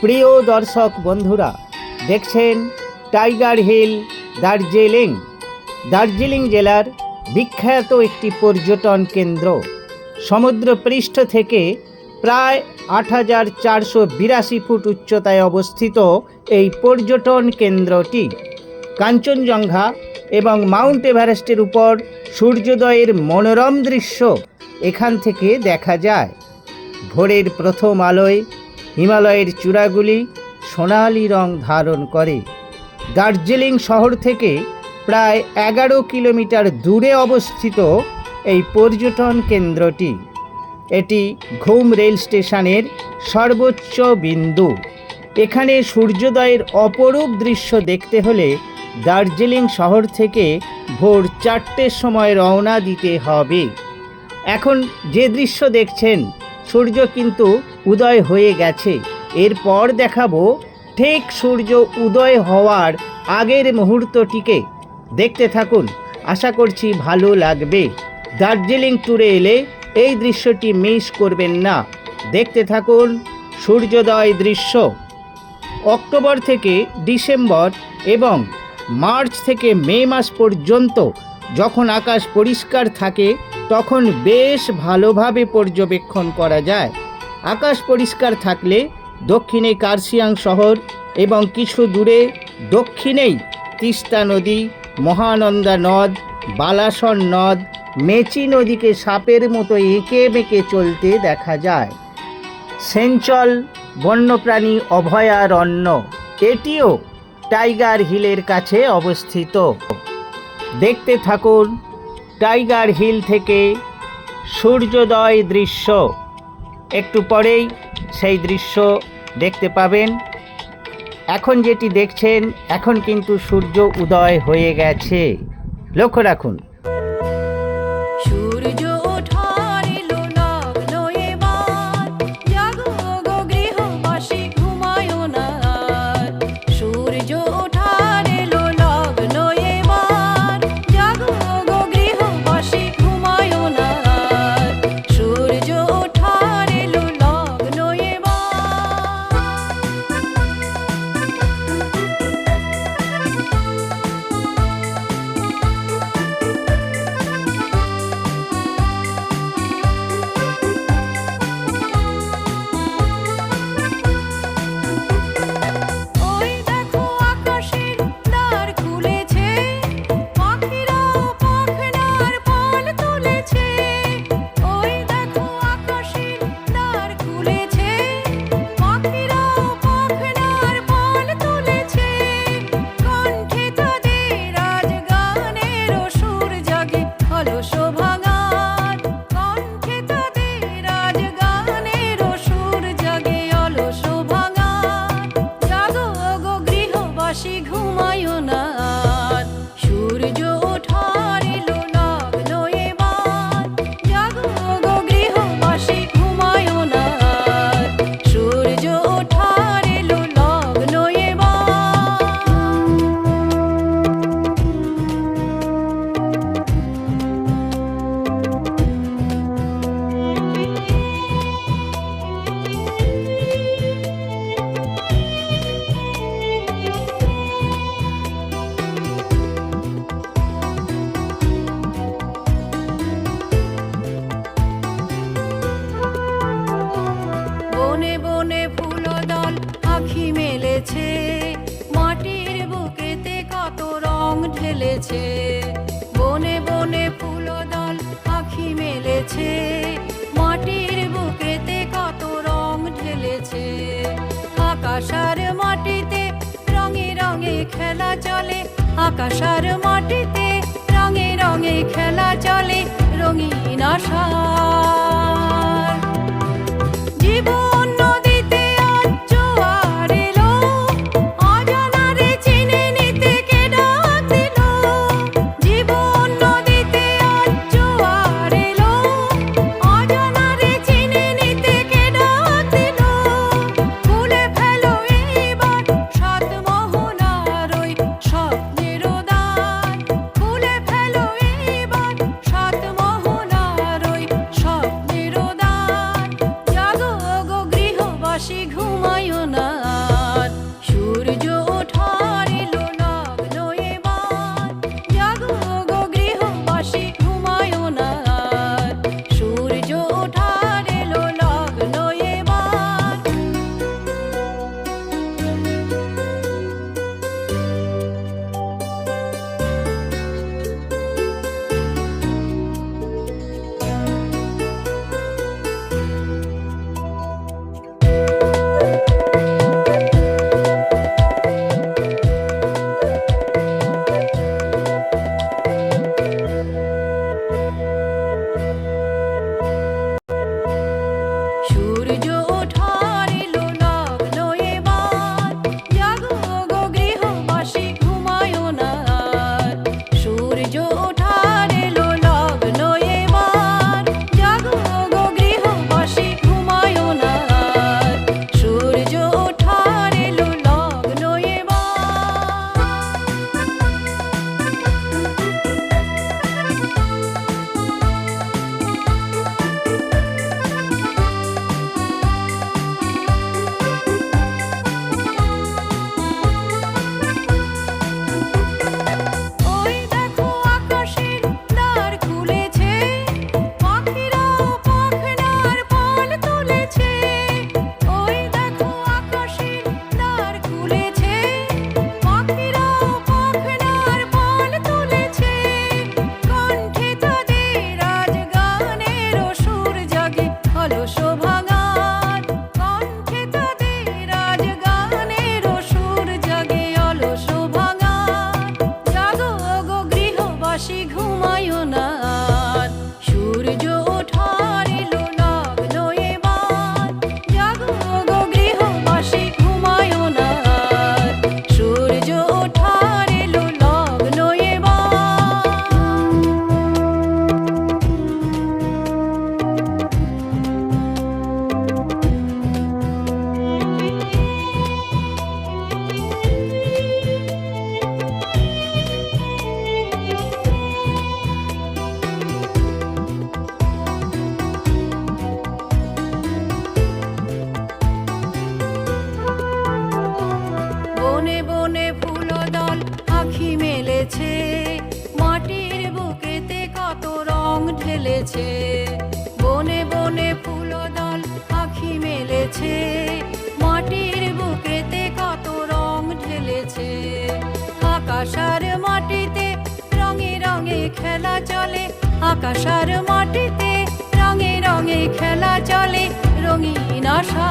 প্রিয় দর্শক বন্ধুরা, দেখছেন টাইগার হিল দার্জিলিং। দার্জিলিং জেলার বিখ্যাত একটি পর্যটন কেন্দ্র। সমুদ্রপৃষ্ঠ থেকে প্রায় ৮,৪৮২ ফুট উচ্চতায় অবস্থিত এই পর্যটন কেন্দ্রটি কাঞ্চনজঙ্ঘা এবং মাউন্ট এভারেস্টের উপর সূর্যোদয়ের মনোরম দৃশ্য এখান থেকে দেখা যায়। ভোরের প্রথম আলোয় হিমালয়ের চূড়াগুলি সোনালি রং ধারণ করে। দার্জিলিং শহর থেকে প্রায় ১১ কিলোমিটার দূরে অবস্থিত এই পর্যটন কেন্দ্রটি। এটি ঘুম রেল স্টেশনের সর্বোচ্চ বিন্দু। এখানে সূর্যোদয়ের অপরূপ দৃশ্য দেখতে হলে দার্জিলিং শহর থেকে ভোর ৪টের সময় রওনা দিতে হবে। এখন যে দৃশ্য দেখছেন, সূর্য কিন্তু উদয় হয়ে গেছে। এরপর দেখাবো ঠিক সূর্য উদয় হওয়ার আগের মুহূর্তটিকে। দেখতে থাকুন, আশা করছি ভালো লাগবে। দার্জিলিং ট্যুরে এলে এই দৃশ্যটি মিস করবেন না। দেখতে থাকুন সূর্যোদয় দৃশ্য। অক্টোবর থেকে ডিসেম্বর এবং মার্চ থেকে মে মাস পর্যন্ত যখন আকাশ পরিষ্কার থাকে তখন বেশ ভালোভাবে পর্যবেক্ষণ করা যায়। আকাশ পরিষ্কার থাকলে দক্ষিণে কার্শিয়াং শহর এবং কিছু দূরে দক্ষিণেই তিস্তা নদী, মহানন্দা নদ, বালাসন নদ, মেচি নদীকে সাপের মতো এঁকে বেঁকে চলতে দেখা যায়। সেঞ্চল বন্যপ্রাণী অভয়ারণ্য, এটিও টাইগার হিলের কাছে অবস্থিত। দেখতে থাকুন টাইগার হিল থেকে সূর্যোদয় দৃশ্য। একটু পরেই সেই দৃশ্য দেখতে পাবেন। এখন যেটি দেখছেন, এখন কিন্তু সূর্য উদয় হয়ে গেছে। লক্ষ্য রাখুন। মাটির বুকেতে কত রং ঢেলেছে, বনে বনে ফুলদল আখি মেলেছে। মাটির বুকেতে কত রং ঢেলেছে, আকাশ আর মাটিতে রঙে রঙে খেলা চলে। আকাশ আর মাটিতে রঙে রঙে খেলা চলে, রঙিন আশার জীবন। ঘুমায়ো না। ঢেলেছে, বনে বনে ফুলদল পাখি মেলেছে, মাটির বুকেতে কত রং ঢেলেছে। আকাশ আর মাটিতে রঙে রঙে খেলা চলে, আকাশ আর মাটিতে রঙে রঙে খেলা চলে, রঙিন আশা